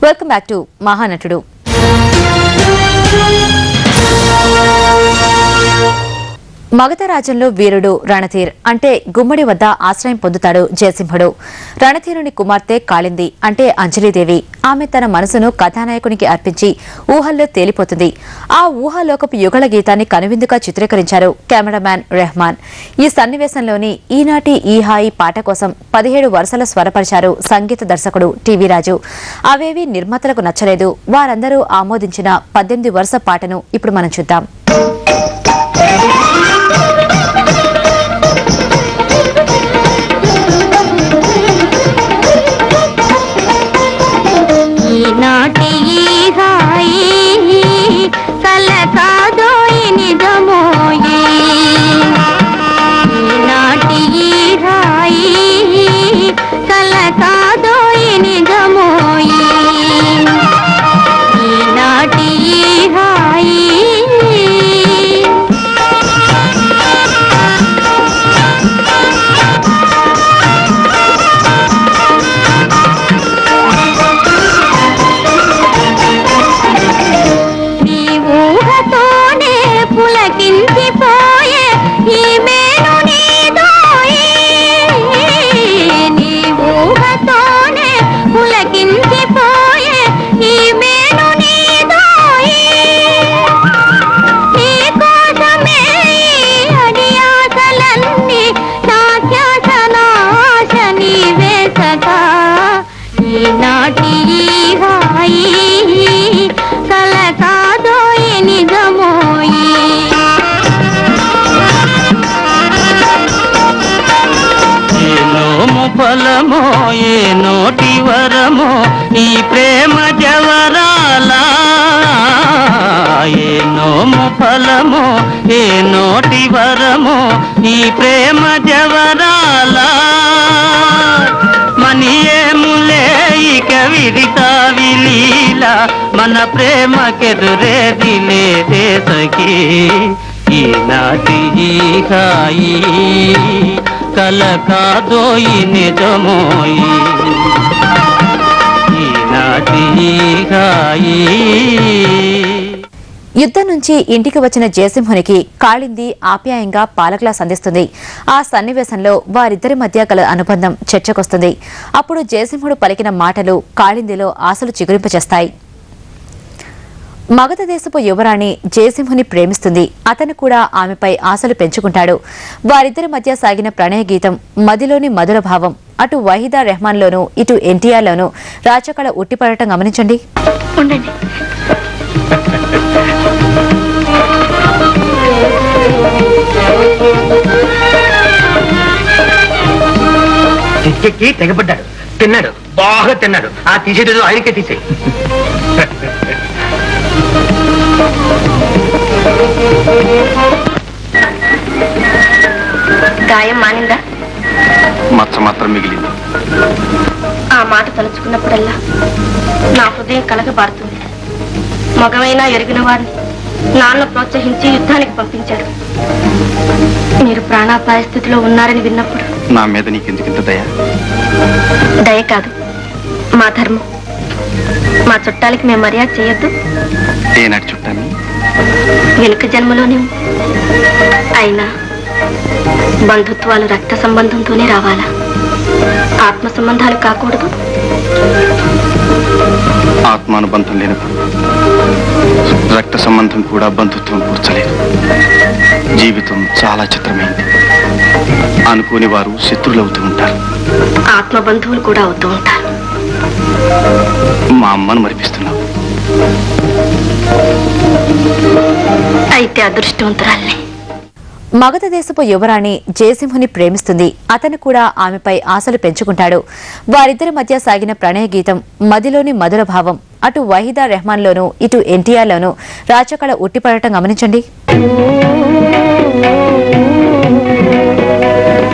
Welcome back to Mahanatudu. Magadha రాజ్యంలో వీరుడు రణధీర్ అంటే గుమ్మడి వద్ద ఆశ్రయం పొందుతాడు జయసింహుడు. రణధీరుని కుమార్తె కాళింది అంటే అంజలీదేవి. ఆమె తన మనసును కథానాయకునికి అర్పించి ఊహల్లో తేలిపోతుంది. ఆ ఊహాలోకపు యుగళ గీతాన్ని కనువిందుగా చిత్రీకరించారు కెమెరామ్యాన్ రెహమాన్. ఈ సన్నివేశంలోని ఈనాటి ఈ హాయి పాట కోసం 17 వరుసల స్వరపరిచారు సంగీత దర్శకుడు టీవీ రాజు. అవేవి నిర్మాతలకు నచ్చలేదు. వారందరూ ఆమోదించిన 18 వరుస పాటను ఇప్పుడు మనం చూద్దాం. నాటి హాయి కల కాదోయి నిజమోయి నాటి హాయి కల కాదోయి నిజమోయి నాటి హాయి ఫలమో ఏ నోటి వరమో ఈ ప్రేమ జవరాల ఏ నోము ఫలమో ఏ నోటి వరమో ఈ ప్రేమ జవరాల మనియేములే ఇక విడితా విలీల మన ప్రేమకెదురేది లేదే సఖీ ఈనాటి హాయి కల కాదోయి నిజమోయి ఈనాటి హాయి. యుద్ధం నుంచి ఇంటికి వచ్చిన జయసింహునికి కాళింది ఆప్యాయంగా పాల గ్లాస్ అందిస్తుంది. ఆ సన్నివేశంలో వారిద్దరి మధ్య గల అనుబంధం చర్చకొస్తుంది. అప్పుడు జయసింహుడు పలికిన మాటలు కాళిందిలో ఆశలు చిగురింపచేస్తాయి. మగధ దేశపు యువరాణి జయసింహుని ప్రేమిస్తుంది. అతను కూడా ఆమెపై ఆశలు పెంచుకుంటాడు. వారిద్దరి మధ్య సాగిన ప్రణయ గీతం మదిలోని మధుర భావం అటు వహీదా రెహమాన్లోనూ ఇటు ఎన్టీఆర్లోనూ రాచకళ ఉట్టిపడటం గమనించండి. తెగబడ్డాడు, తిన్నాడు, బాగా తిన్నాడు. ఆ తీసేది ఆయనకే తీసే. గాయం మానిందా? మచ్చ మాత్రం మిగిలింది. ఆ మాట తలుచుకున్నప్పుడల్లా నా హృదయం కలగబారుతుంది. మగవైనా ఎరిగిన వారిని నాన్న ప్రోత్సహించి యుద్ధానికి పంపించాడు. మీరు ప్రాణాపాయ స్థితిలో ఉన్నారని విన్నప్పుడు నా మీద నీకెందుకింత దయ? దయ కాదు, మా ధర్మం. మా చుట్టాలకి మేము మర్యాద చేయొద్దు. ఏనాటి చుట్టాన్ని? వెనుక జన్మలోనే. అయినా బంధుత్వాలు రక్త సంబంధంతోనే రావాలా? ఆత్మ సంబంధాలు కాకూడదు. ఆత్మానుబంధం లేనప్పుడు రక్త సంబంధం కూడా బంధుత్వం కూర్చలేదు. జీవితం చాలా చిత్రమైంది. అనుకోని వారు శత్రువులు అవుతూ ఉంటారు. ఆత్మ బంధువులు కూడా అవుతూ ఉంటారు. మా అమ్మను మరిపిస్తున్నావు. అయితే అదృష్టవంతురాల్ని. మగధ దేశపు యువరాణి జయసింహుని ప్రేమిస్తుంది. అతను కూడా ఆమెపై ఆశలు పెంచుకుంటాడు. వారిద్దరి మధ్య సాగిన ప్రణయ గీతం మదిలోని మధుర భావం అటు వహీదా రెహమాన్లోనూ ఇటు ఎన్టీఆర్లోనూ రాచకళ ఉట్టిపడటం గమనించండి.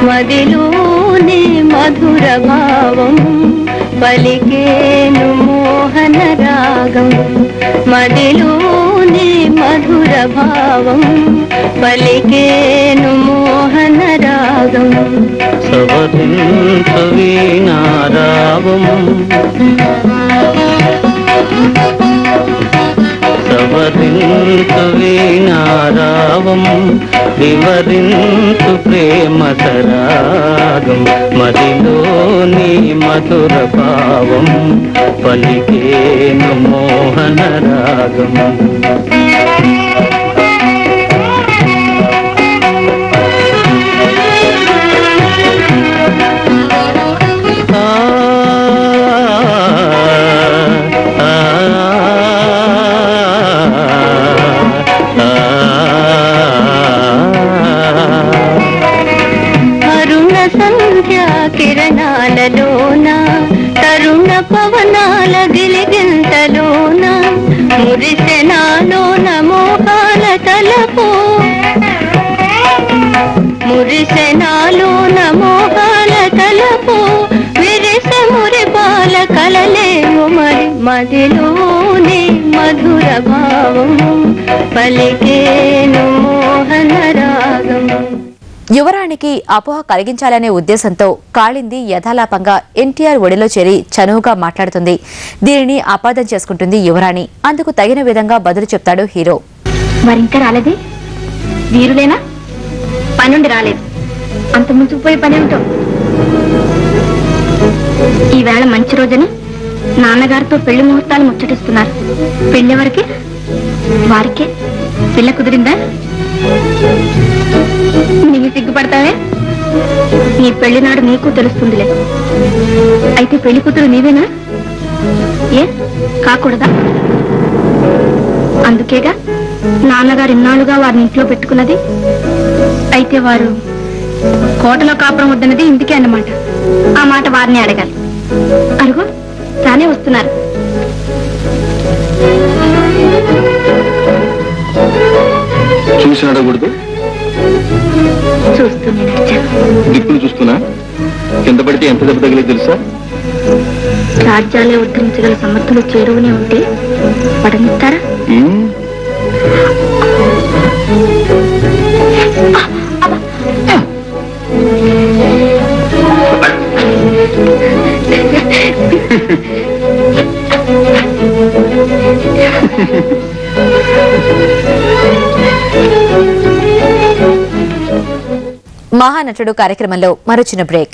మదిలోని మధుర భావం పలికేను మోహన రాగం మదిలోని మధుర భావం పలికేను మోహన రాగం సవరించ వీణారావం వివరించు వీణారావం వివరించు ప్రేమ సరాగం మదిలోని మధుర భావం పలికేను మోహన రాగం కిరణాలలోన తరుణ పవనాల గిలిగింతలోన మురిసెనాలోన మోహాల తలపు మురిసెనాలోన మోహాల తలపు విరిసె మురిపాల కలలేము మరి మదిలోని మధుర భావం పలికేను మోహన రాగం. యువరాణికి అపోహ కలిగించాలనే ఉద్దేశంతో కాళింది యథాలాపంగా ఎన్టీఆర్ ఒడిలో చేరి చనువుగా మాట్లాడుతుంది. దీనిని అపార్థం చేసుకుంటుంది యువరాణి. అందుకు తగిన విధంగా బదులు చెప్తాడు హీరో. మరింకా రాలేదే? వీరులేనా? పనుండి రాలేదు. అంత ముంచుకుపోయి పని ఏమిటో. ఈవేళ మంచి రోజని నాన్నగారితో పెళ్లి ముహూర్తాలు ముచ్చటిస్తున్నారు. పెళ్ళెవరికి? వారికే. పిల్ల కుదిరిందా? నీవు సిగ్గుపడతావే? నీ పెళ్లినాడు నీకు తెలుస్తుందిలే. అయితే పెళ్లి కూతురు నీవేనా? ఏ కాకూడదా? అందుకేగా నాన్నగారు ఇన్నాళ్ళుగా వారిని ఇంట్లో పెట్టుకున్నది. అయితే వారు కోటలో కాపురం వద్దన్నది ఇందుకే అన్నమాట. ఆ మాట వారిని అడగాలి. అరుగు తానే వస్తున్నారు. చూసి అడగకూడదు. చూస్తూనే దిక్కులు చూస్తున్నా. కింద పడితే ఎంత దెబ్బ తగిలేదు తెలుసా? రాజ్యాలే ఉద్ధరించగల సమర్థులు చేరువునే ఉంటే పడనిస్తారా? మహానటుడు కార్యక్రమంలో మరో చిన్న బ్రేక్.